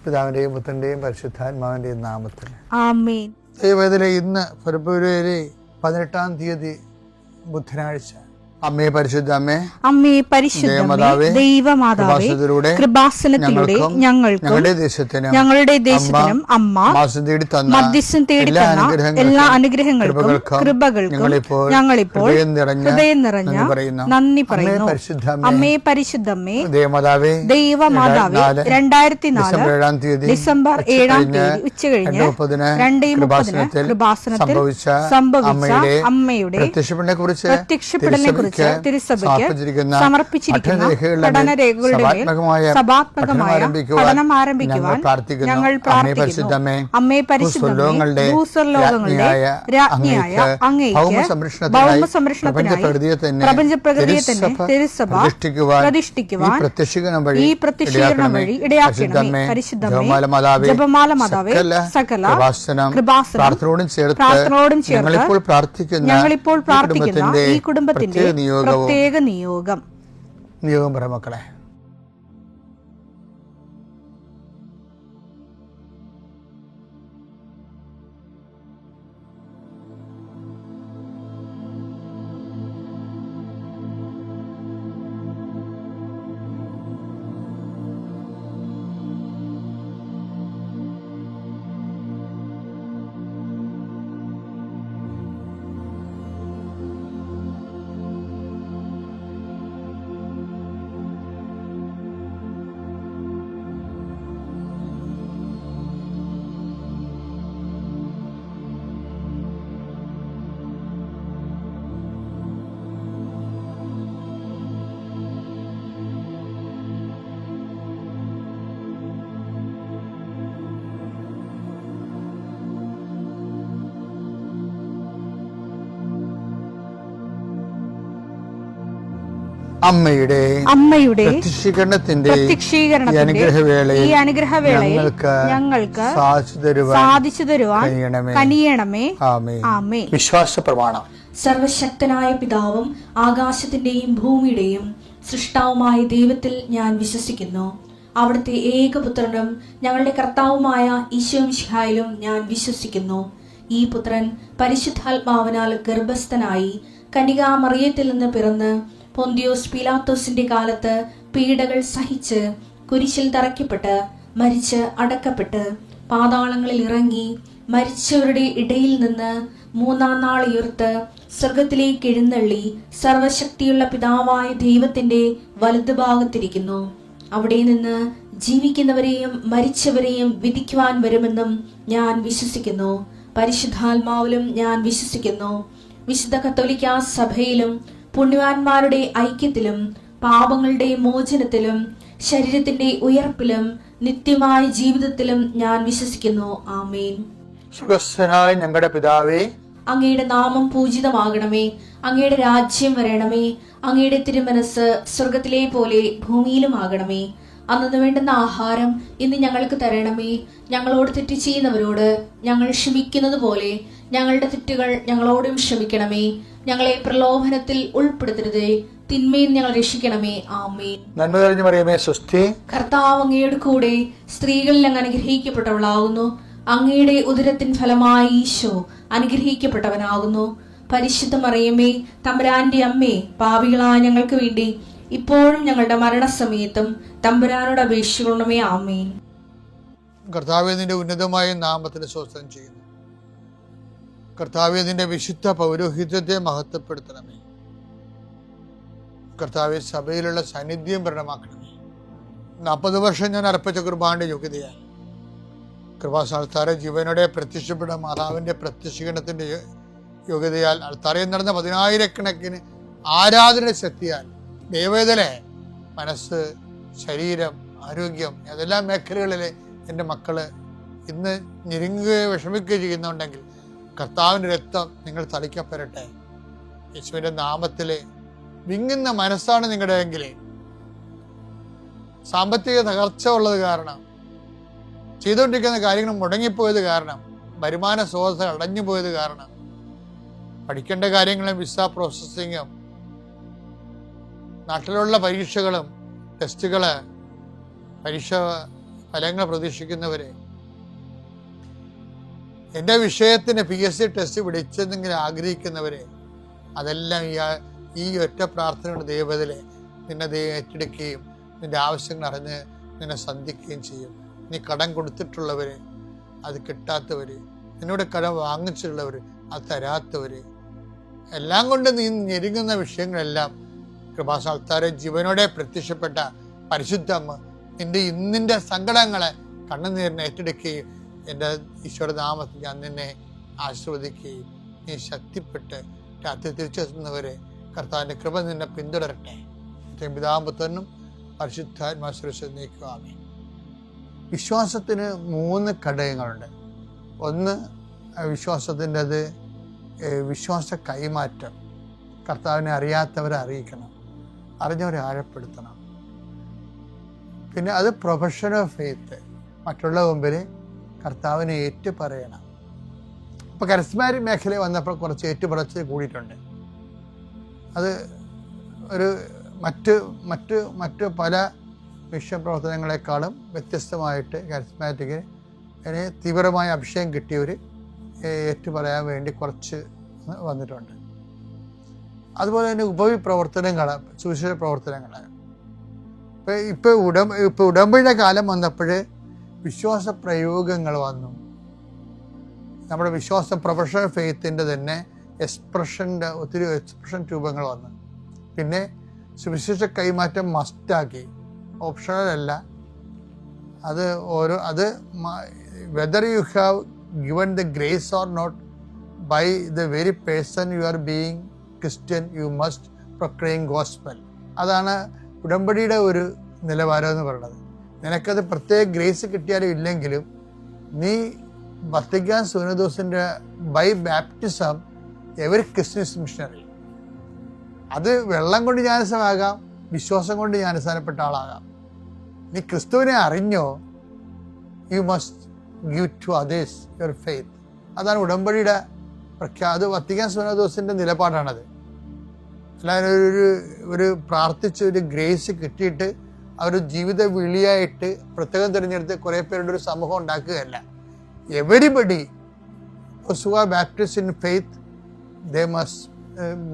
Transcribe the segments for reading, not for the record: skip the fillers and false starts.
പിതാവിന്റെയും പുത്രന്റെയും പരിശുദ്ധാത്മാവിന്റെയും നാമത്തിൽ ആമേൻ. ദൈവത്തിലെ ഇന്ന് ഫെബ്രുവരി 18 ബുധനാഴ്ച. അമ്മേ പരിശുദ്ധ അമ്മേ, അമ്മേ പരിശുദ്ധ ദൈവമാതാവേ, കൃപാസനത്തിലൂടെ ഞങ്ങൾക്കും ഞങ്ങളുടെ ദേശത്തിനും അമ്മ മധ്യസ്ഥം തേടിത്തന്ന എല്ലാ അനുഗ്രഹങ്ങൾക്കും കൃപകൾക്കും ഞങ്ങളിപ്പോൾ ഹൃദയം നിറഞ്ഞ നന്ദി പറയുന്നു. അമ്മേ പരിശുദ്ധമ്മേ ദൈവമാതാവേ, 2004 ഡിസംബർ 7 ഉച്ചകഴിഞ്ഞ് 2:30 കൃപാസനത്തിൽ സംഭവിച്ച അമ്മയുടെ പ്രത്യക്ഷപ്പെടലിനെ കുറിച്ച് തിരുസഭയ്ക്ക് സമർപ്പിച്ചിരിക്കുന്ന പഠനരേഖകളുടെ സഭാത്മകമായ പഠനം ആരംഭിക്കുവാൻ ഞങ്ങൾ പ്രാർത്ഥിക്കുന്നു. അമ്മേ പരിശുദ്ധമേ, ഭൂസ്വർലോകങ്ങളുടെ രാജ്ഞിയായ അങ്ങേയ്ക്ക് ഭൗമസംരക്ഷണത്തിനായി പ്രപഞ്ചപ്രകൃതിയെ തന്നെ തിരുസഭ പ്രതിഷ്ഠിക്കുവാൻ ഈ പ്രത്യക്ഷീകരണം വഴി ഇടയാക്കണമേ. പരിശുദ്ധമേ, ജപമാല മാതാവേ, സകല കൃപാസനം പ്രാർത്ഥനയോടും ചേർത്ത് ഞങ്ങളിപ്പോൾ പ്രാർത്ഥിക്കുന്ന ഈ കുടുംബത്തിന്റെ പ്രത്യേക നിയോഗം പറ മക്കളെ. അമ്മയുടെ പ്രത്യക്ഷീകരണത്തിന്റെ ഈ അനുഗ്രഹവേളയിൽ ഞങ്ങൾക്ക് സാധിച്ചു തരുവാൻ കനിയണമേ. ആമേൻ. വിശ്വാസ പ്രമാണം. സർവശക്തനായ പിതാവും ആകാശത്തിന്റെയും ഭൂമിയുടെയും സൃഷ്ടാവുമായ ദൈവത്തിൽ ഞാൻ വിശ്വസിക്കുന്നു. അവിടുത്തെ ഏകപുത്രനും ഞങ്ങളുടെ കർത്താവുമായ ഈശോമിശിഹായിലും ഞാൻ വിശ്വസിക്കുന്നു. ഈ പുത്രൻ പരിശുദ്ധാത്മാവിനാൽ ഗർഭസ്ഥനായി കന്യകാമറിയത്തിൽ നിന്ന് പിറന്ന് പൊന്തിയോസ് പീലാത്തോസിന്റെ കാലത്ത് പീഡകൾ സഹിച്ച് കുരിശിൽ തറയ്ക്കപ്പെട്ട് മരിച്ച് അടക്കപ്പെട്ട് പാതാളങ്ങളിൽ ഇറങ്ങി മരിച്ചവരുടെ ഇടയിൽ നിന്ന് 3-ാം നാൾ ഉയർത്ത് സ്വർഗത്തിലേക്ക് എഴുന്നള്ളി സർവശക്തിയുള്ള പിതാവായ ദൈവത്തിന്റെ വലതുഭാഗത്തിരിക്കുന്നു. അവിടെ നിന്ന് ജീവിക്കുന്നവരെയും മരിച്ചവരെയും വിധിക്കുവാൻ വരുമെന്നും ഞാൻ വിശ്വസിക്കുന്നു. പരിശുദ്ധാത്മാവിലും ഞാൻ വിശ്വസിക്കുന്നു. വിശുദ്ധ കത്തോലിക്കാ സഭയിലും പുണ്യവാന്മാരുടെ ഐക്യത്തിലും പാപങ്ങളുടെ മോചനത്തിലും ശരീരത്തിന്റെ ഉയർപ്പിലും നിത്യമായ ജീവിതത്തിലും ഞാൻ വിശ്വസിക്കുന്നു. ആമേൻ. സുഖസ്ഥനായ ഞങ്ങളുടെ പിതാവേ, അങ്ങയുടെ നാമം പൂജിതമാകണമേ. അങ്ങയുടെ രാജ്യം വരണമേ. അങ്ങയുടെ തിരുമനസ് സ്വർഗത്തിലെ പോലെ ഭൂമിയിലും ആകണമേ. അന്നു വേണ്ടുന്ന ആഹാരം ഇന്ന് ഞങ്ങൾക്ക് തരണമേ. ഞങ്ങളോട് തെറ്റ് ചെയ്യുന്നവരോട് ഞങ്ങൾ ക്ഷമിക്കുന്നത് പോലെ ഞങ്ങളുടെ തെറ്റുകൾ ഞങ്ങളോടും ക്ഷമിക്കണമേ. ഞങ്ങളെ പ്രലോഭനത്തിൽ ഉൾപ്പെടുത്തരുതേ, തിന്മയിൽ ഞങ്ങൾ രക്ഷിക്കണമേ. ആമേൻ. നന്മ നിറഞ്ഞ മറിയമേ, സ്വസ്തി. കർത്താവ് അങ്ങയുടെ കൂടെ സ്ത്രീകളിൽ അങ്ങ് അനുഗ്രഹിക്കപ്പെട്ടവളാകുന്നു. അങ്ങയുടെ ഉദരത്തിൻ ഫലമായി ഈശോ അനുഗ്രഹിക്കപ്പെട്ടവനാകുന്നു. പരിശുദ്ധ മറിയമേ, തമ്പുരാന്റെ അമ്മേ, പാപികളായ ഞങ്ങൾക്ക് വേണ്ടി ഇപ്പോഴും ഞങ്ങളുടെ മരണസമയത്തും തമ്പുരാനോട് അപേക്ഷിക്കണമേ. ആമേൻ. കർത്താവേ, നിന്റെ ഉന്നതമായ നാമത്തിന് സ്തോത്രം ചെയ്യുന്നു. കർത്താവേ, നിന്റെ വിശുദ്ധ പൗരോഹിത്യത്തെ മഹത്വപ്പെടുത്തണമേ. കർത്താവെ, സഭയിലുള്ള സാന്നിധ്യം പ്രകടമാക്കണമേ. 40 വർഷം ഞാൻ അർപ്പിച്ച കുർബാനയുടെ യോഗ്യതയാൽ കൃപാസ്ഥാനത്താറെ ജീവനോടെ പ്രത്യക്ഷപ്പെട്ട മാതാവിന്റെ പ്രത്യക്ഷീകരണത്തിന്റെ യോഗ്യതയാൽ അൾത്താരയിൽ നടന്ന 10,000-കണക്കിന് ആരാധന ശക്തിയാൽ ദൈവവേദനെ മനസ്സ്, ശരീരം, ആരോഗ്യം ഏതെല്ലാം മേഖലകളിലെ എൻ്റെ മക്കള് ഇന്ന് ഞെരുങ്ങുകയോ വിഷമിക്കുകയോ ചെയ്യുന്നുണ്ടെങ്കിൽ കർത്താവിൻ്റെ രക്തം നിങ്ങൾ തളിക്കപ്പെടട്ടെ. യേശുവിൻ്റെ നാമത്തിലെ വിങ്ങുന്ന മനസ്സാണ് നിങ്ങളുടെ എങ്കിൽ സാമ്പത്തിക തകർച്ച ഉള്ളത് കാരണം, ചെയ്തുകൊണ്ടിരിക്കുന്ന കാര്യങ്ങൾ മുടങ്ങിപ്പോയത് കാരണം, വരുമാന സ്രോതസ് അടഞ്ഞു പോയത് കാരണം, പഠിക്കേണ്ട കാര്യങ്ങളും വിസ പ്രോസസ്സിങ്ങും നാട്ടിലുള്ള പരീക്ഷകളും ടെസ്റ്റുകള് പരീക്ഷ ഫലങ്ങൾ പ്രതീക്ഷിക്കുന്നവരെ, എൻ്റെ വിഷയത്തിന് PSC ടെസ്റ്റ് പിടിച്ചെന്നെങ്കിലും ആഗ്രഹിക്കുന്നവരെ, അതെല്ലാം ഈ ഒറ്റ പ്രാർത്ഥനയുടെ ദൈവത്തിലെ നിന്നെ ദൈവം ഏറ്റെടുക്കുകയും നിന്റെ ആവശ്യങ്ങൾ അറിഞ്ഞ് നിന്നെ സന്ധിക്കുകയും ചെയ്യും. നീ കടം കൊടുത്തിട്ടുള്ളവര്, അത് കിട്ടാത്തവർ, നിന്നോട് കടം വാങ്ങിച്ചിട്ടുള്ളവർ, അത് തരാത്തവർ, എല്ലാം കൊണ്ട് നീ ഞെരുങ്ങുന്ന വിഷയങ്ങളെല്ലാം കൃപാസ്ഥാനത്താരെ ജീവനോടെ പ്രത്യക്ഷപ്പെട്ട പരിശുദ്ധമ്മ നിന്റെ ഇന്നിൻ്റെ സങ്കടങ്ങളെ കണ്ണുനീരിനെ ഏറ്റെടുക്കുകയും എൻ്റെ ഈശോയുടെ നാമത്തിൽ ഞാൻ നിന്നെ ആശീർവദിക്കുകയും നീ ശക്തിപ്പെട്ട് രാത്രി തിരിച്ചെത്തുന്നവരെ കർത്താവിൻ്റെ കൃപ നിന്നെ പിന്തുടരട്ടെ. പിതാമ്പുത്രനും പരിശുദ്ധാത്മാശ്രേഷ്ഠ നീക്കുവാമേ. വിശ്വാസത്തിന് 3 ഘടകങ്ങളുണ്ട്. ഒന്ന് വിശ്വാസത്തിൻ്റെത് വിശ്വാസ കൈമാറ്റം. കർത്താവിനെ അറിയാത്തവരെ അറിയിക്കണം, അറിഞ്ഞവരെ ആഴപ്പെടുത്തണം. പിന്നെ അത് പ്രൊഫഷൻ ഓഫ് ഫെയ്ത്ത്, മറ്റുള്ള മുമ്പിൽ കർത്താവിനെ ഏറ്റു പറയണം. ഇപ്പോൾ കരിസ്മാറ്റിക് മേഖലയിൽ വന്നപ്പോൾ കുറച്ച് ഏറ്റുപറച്ചിൽ കൂടിയിട്ടുണ്ട്. അത് ഒരു മറ്റ് പല മിഷൻ പ്രവർത്തനങ്ങളെക്കാളും വ്യത്യസ്തമായിട്ട് കരിസ്മാറ്റിക്കിന് തീവ്രമായ അഭിഷേകം കിട്ടിയവർ ഏറ്റു പറയാൻ വേണ്ടി കുറച്ച് വന്നിട്ടുണ്ട്. അതുപോലെ തന്നെ ഉപവിപ്രവർത്തനങ്ങൾ, സുവിശേഷ പ്രവർത്തനങ്ങൾ. ഇപ്പോൾ ഉടമ്പടിയുടെ കാലം വന്നപ്പോൾ വിശ്വാസ പ്രയോഗങ്ങൾ വന്നു. നമ്മുടെ വിശ്വാസം പ്രൊഫഷണൽ ഫെയ്ത്തിൻ്റെ തന്നെ ഒത്തിരി എക്സ്പ്രഷൻ രൂപങ്ങൾ വന്നു. പിന്നെ സുവിശേഷ കൈമാറ്റം മസ്റ്റാക്കി, ഓപ്ഷണൽ അല്ല. അത് whether you have given the grace or not, by the very person you are being Christian, you must proclaim gospel. അതാണ് ഉടമ്പടിയുടെ ഒരു നിലവാരം എന്ന് പറയുന്നത്. നിനക്കത് പ്രത്യേക ഗ്രേസ് കിട്ടിയാലും ഇല്ലെങ്കിലും നീ വത്തിക്കാൻ സുനദോസിൻ്റെ by baptism every Christian missionary. അത് വെള്ളം കൊണ്ട് ജ്ഞാനസ്നാനമാകാം, വിശ്വാസം കൊണ്ട് ജ്ഞാനസ്നാനപ്പെട്ട ആളാകാം. നീ ക്രിസ്തുവിനെ അറിഞ്ഞോ, you must give to others your faith. അതാണ് ഉടമ്പടിയുടെ അത് വത്തിക്കാൻ സുനദോസിൻ്റെ നിലപാടാണത്. അല്ലാതെ ഒരു പ്രാർത്ഥിച്ച് ഒരു ഗ്രേസ് കിട്ടിയിട്ട് അവർ ജീവിത വിളിയായിട്ട് പ്രത്യേകം തിരഞ്ഞെടുത്ത് കുറേ പേരുടെ ഒരു സമൂഹം ഉണ്ടാക്കുകയല്ല. Everybody who are baptized in faith, they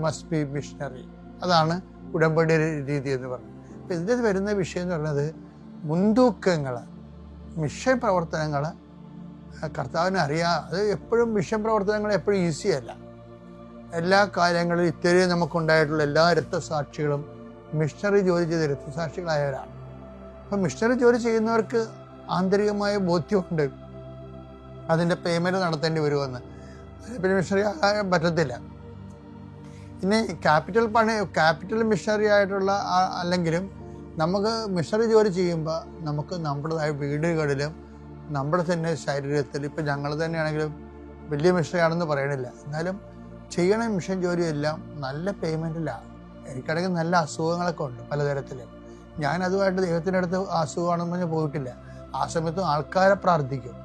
must be missionary. അതാണ് ഉടമ്പടിയുടെ രീതി എന്ന് പറയുന്നത്. അപ്പം ഇതിൽ വരുന്ന വിഷയം എന്ന് പറയുന്നത് മുൻതൂക്കങ്ങൾ, മിഷൻ പ്രവർത്തനങ്ങൾ കർത്താവിനെ അത് എപ്പോഴും മിഷൻ പ്രവർത്തനങ്ങൾ എപ്പോഴും ഈസിയല്ല. എല്ലാ കാര്യങ്ങളും ഇത്രയും നമുക്കുണ്ടായിട്ടുള്ള എല്ലാ രക്തസാക്ഷികളും മിഷണറി ജോലി ചെയ്ത രക്തസാക്ഷികളായവരാണ്. അപ്പം മിഷണറി ജോലി ചെയ്യുന്നവർക്ക് ആന്തരികമായ ബോധ്യമുണ്ട് അതിൻ്റെ പേയ്മെൻറ്റ് നടത്തേണ്ടി വരുമെന്ന്. പിന്നെ മിഷണറി ആകാൻ പറ്റത്തില്ല. പിന്നെ ക്യാപിറ്റൽ മിഷണറി ആയിട്ടുള്ള അല്ലെങ്കിലും നമുക്ക് മിഷണറി ജോലി ചെയ്യുമ്പോൾ നമുക്ക് നമ്മുടേതായ വീടുകളിലും നമ്മുടെ തന്നെ ശരീരത്തിൽ, ഇപ്പം ഞങ്ങൾ തന്നെയാണെങ്കിലും വലിയ മിഷണറിയാണെന്ന് പറയണില്ല, എന്നാലും ചെയ്യണ മിഷൻ ജോലിയെല്ലാം നല്ല പേയ്മെൻറ്റിലാണ്. എനിക്കാണെങ്കിൽ നല്ല അസുഖങ്ങളൊക്കെ ഉണ്ട് പലതരത്തിൽ. ഞാൻ അതുമായിട്ട് ദൈവത്തിൻ്റെ അടുത്ത് അസുഖമാണെന്ന് പറഞ്ഞാൽ പോയിട്ടില്ല. ആ സമയത്തും ആൾക്കാരെ പ്രാർത്ഥിക്കും.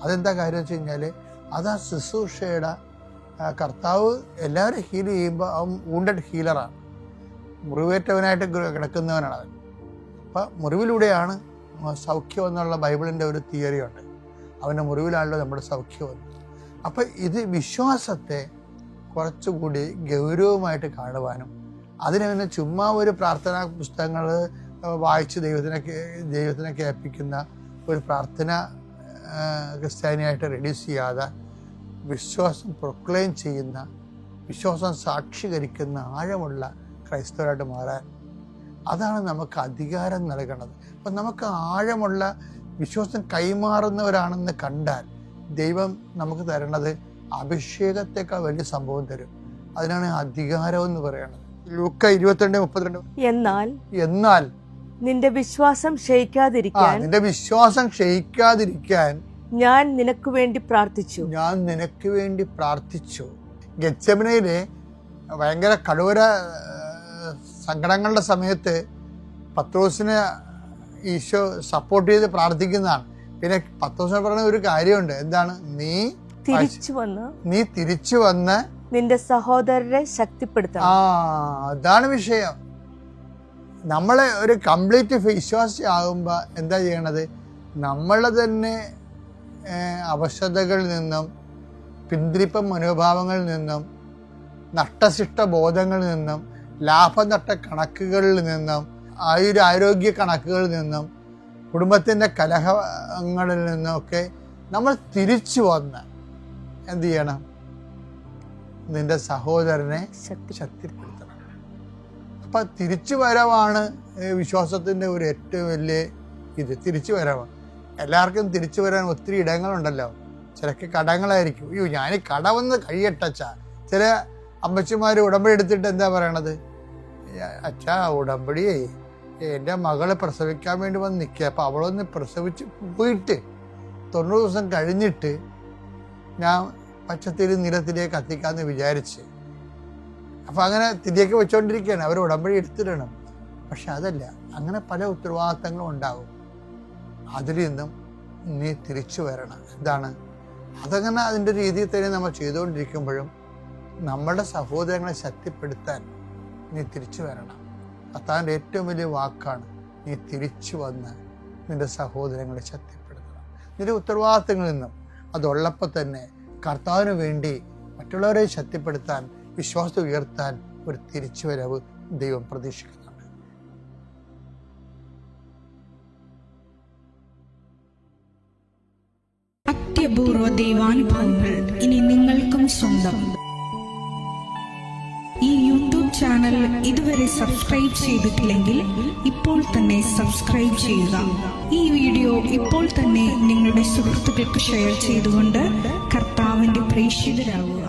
അതെന്താ കാര്യം വെച്ച് കഴിഞ്ഞാൽ അത് ആ ശുശ്രൂഷയുടെ കർത്താവ് എല്ലാവരും ഹീൽ ചെയ്യുമ്പോൾ അവൻ വൂണ്ടഡ് ഹീലറാണ്, മുറിവേറ്റവനായിട്ട് കിടക്കുന്നവനാണ് അവൻ. അപ്പം മുറിവിലൂടെയാണ് സൗഖ്യം എന്നുള്ള ബൈബിളിൻ്റെ ഒരു തിയറി ഉണ്ട്. അവൻ്റെ മുറിവിലാണല്ലോ നമ്മുടെ സൗഖ്യം എന്ന്. അപ്പം ഇത് വിശ്വാസത്തെ കുറച്ചുകൂടി ഗൗരവമായിട്ട് കാണുവാനും അതിനെ പിന്നെ ചുമ്മാ ഒരു പ്രാർത്ഥനാ പുസ്തകങ്ങൾ വായിച്ച് ദൈവത്തിനെ കേൾപ്പിക്കുന്ന ഒരു പ്രാർത്ഥന ക്രിസ്ത്യാനിയായിട്ട് റെഡ്യൂസ് ചെയ്യാതെ വിശ്വാസം പ്രൊക്ലെയിം ചെയ്യുന്ന, വിശ്വാസം സാക്ഷീകരിക്കുന്ന ആഴമുള്ള ക്രൈസ്തവരായിട്ട് മാറാൻ, അതാണ് നമുക്ക് അധികാരം നൽകണത്. അപ്പം നമുക്ക് ആഴമുള്ള വിശ്വാസം കൈമാറുന്നവരാണെന്ന് കണ്ടാൽ ദൈവം നമുക്ക് തരണത് അഭിഷേകത്തെക്കാൾ വലിയ സംഭവം തരും. അതിനാണ് അധികാരം എന്ന് പറയുന്നത്. ലൂക്ക 22:32. എന്നാൽ നിന്റെ വിശ്വാസം ക്ഷയിക്കാതിരിക്കാൻ ഞാൻ നിനക്ക് വേണ്ടി പ്രാർത്ഥിച്ചു. ഗെത്സെമനയിലെ ഭയങ്കര കഠോര സങ്കടങ്ങളുടെ സമയത്ത് പത്രോസിനെ ഈശോ സപ്പോർട്ട് ചെയ്ത് പ്രാർത്ഥിക്കുന്നതാണ്. പിന്നെ പത്രോസിനെ പറയുന്ന ഒരു കാര്യമുണ്ട്, എന്താണ്? നീ തിരിച്ചു വന്ന് നിന്റെ സഹോദരരെ ശക്തിപ്പെടുത്തണം. അതാണ് വിഷയം. നമ്മളെ ഒരു കംപ്ലീറ്റ് വിശ്വാസി ആകുമ്പോൾ എന്താ ചെയ്യണത്? നമ്മളെ തന്നെ അവശതകളിൽ നിന്നും, പിന്തിരിപ്പ മനോഭാവങ്ങളിൽ നിന്നും, നഷ്ടശിഷ്ട ബോധങ്ങളിൽ നിന്നും, ലാഭനഷ്ട കണക്കുകളിൽ നിന്നും, ആരോഗ്യ കണക്കുകളിൽ നിന്നും, കുടുംബത്തിൻ്റെ കലഹങ്ങളിൽ നിന്നൊക്കെ നമ്മൾ തിരിച്ചു വന്ന് എന്ത് ചെയ്യണം? നിന്റെ സഹോദരനെ ശക്തിപ്പെടുത്തണം. അപ്പം തിരിച്ചു വരവാണ് വിശ്വാസത്തിൻ്റെ ഒരു ഏറ്റവും വലിയ തിരിച്ചു വരവാണ്. എല്ലാവർക്കും തിരിച്ചു വരാൻ ഒത്തിരി ഇടങ്ങളുണ്ടല്ലോ. ചിലക്ക് കടങ്ങളായിരിക്കും. അയ്യോ ഞാൻ കടവന്ന് കഴിയട്ടച്ചാ. ചില അമ്മച്ചിമാർ ഉടമ്പടി എടുത്തിട്ട് എന്താ പറയണത്? അച്ഛാ ഉടമ്പടിയേ എൻ്റെ മകളെ പ്രസവിക്കാൻ വേണ്ടി വന്ന് നിൽക്കുക, അപ്പം അവളൊന്ന് പ്രസവിച്ച് പോയിട്ട് 90 ദിവസം കഴിഞ്ഞിട്ട് ഞാൻ പച്ചത്തിരി നിലത്തിലേക്ക് കത്തിക്കാമെന്ന് വിചാരിച്ച്. അപ്പം അങ്ങനെ തിരിയൊക്കെ വെച്ചുകൊണ്ടിരിക്കുകയാണ്. അവർ ഉടമ്പടി എടുത്തിടണം. പക്ഷെ അതല്ല, അങ്ങനെ പല ഉത്തരവാദിത്തങ്ങളും ഉണ്ടാകും. അതിൽ നിന്നും നീ തിരിച്ചു വരണം. എന്താണ് അതങ്ങനെ അതിൻ്റെ രീതിയിൽ തന്നെ നമ്മൾ ചെയ്തുകൊണ്ടിരിക്കുമ്പോഴും നമ്മുടെ സഹോദരങ്ങളെ ശക്തിപ്പെടുത്താൻ നീ തിരിച്ചു വരണം. കർത്താവിൻ്റെ ഏറ്റവും വലിയ വാക്കാണ് നീ തിരിച്ചു വന്ന് നിന്റെ സഹോദരങ്ങളെ ശക്തിപ്പെടുത്തണം. നിന്റെ ഉത്തരവാദിത്തങ്ങളിൽ നിന്നും അതുള്ളപ്പോൾ തന്നെ കർത്താവിന് വേണ്ടി മറ്റുള്ളവരെ ശക്തിപ്പെടുത്താൻ, വിശ്വാസത്തെ ഉയർത്താൻ ഒരു തിരിച്ചുവരവ് ദൈവം പ്രതീക്ഷിക്കുന്നുണ്ട്. അത്യപൂർവ ദൈവാനുഭവങ്ങൾ ഇനി നിങ്ങൾക്കും സ്വന്തം. ഈ യൂട്യൂബ് ചാനൽ ഇതുവരെ സബ്സ്ക്രൈബ് ചെയ്തിട്ടില്ലെങ്കിൽ ഇപ്പോൾ തന്നെ സബ്സ്ക്രൈബ് ചെയ്യുക. ഈ വീഡിയോ ഇപ്പോൾ തന്നെ നിങ്ങളുടെ സുഹൃത്തുക്കൾക്ക് ഷെയർ ചെയ്തുകൊണ്ട് കർത്താവിന്റെ പ്രേക്ഷിതരാകുക.